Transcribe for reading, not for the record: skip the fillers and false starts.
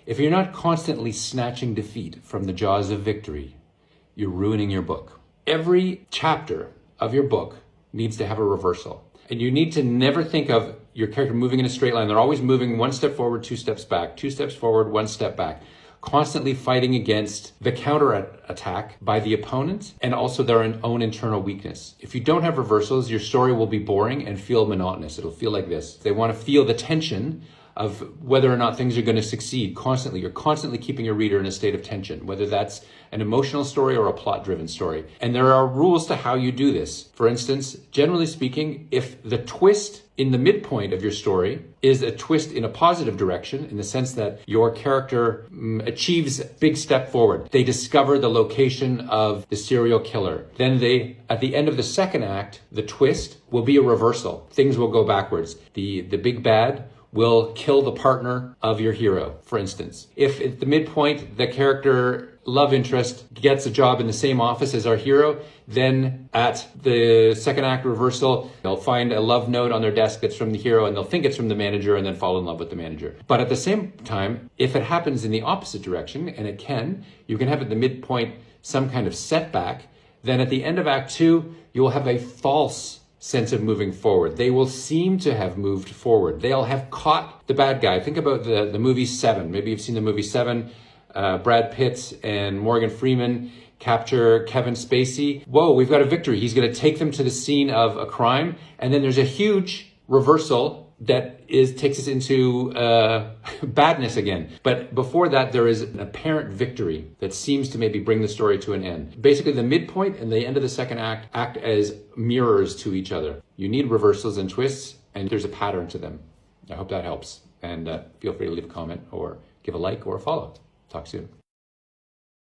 If you're not constantly snatching defeat from the jaws of victory, you're ruining your book. Every chapter of your book needs to have a reversal. And you need to never think of your character moving in a straight line. They're always moving one step forward, two steps back, two steps forward, one step back. Constantly fighting against the counter attack by the opponent and also their own internal weakness. If you don't have reversals, your story will be boring and feel monotonous. It'll feel like this. They want to feel the tension of whether or not things are going to succeed constantly. You're constantly keeping your reader in a state of tension, whether that's an emotional story or a plot-driven story. And there are rules to how you do this. For instance, generally speaking, if the twist in the midpoint of your story is a twist in a positive direction, in the sense that your character achieves a big step forward, they discover the location of the serial killer, then at the end of the second act, the twist will be a reversal. Things will go backwards. The big bad will kill the partner of your hero, for instance. If at the midpoint, the character love interest gets a job in the same office as our hero, then at the second act reversal, they'll find a love note on their desk that's from the hero and they'll think it's from the manager and then fall in love with the manager. But at the same time, if it happens in the opposite direction, and it can, you can have at the midpoint some kind of setback, then at the end of Act 2, you will have a false sense of moving forward. They will seem to have moved forward. They'll have caught the bad guy. Think about the movie Seven. Maybe you've seen the movie Seven. Brad Pitt and Morgan Freeman capture Kevin Spacey. Whoa, we've got a victory. He's going to take them to the scene of a crime. And then there's a huge reversal that takes us into badness again. But before that, there is an apparent victory that seems to maybe bring the story to an end. Basically, the midpoint and the end of the second act as mirrors to each other. You need reversals and twists, and there's a pattern to them. I hope that helps. And feel free to leave a comment or give a like or a follow. Talk soon.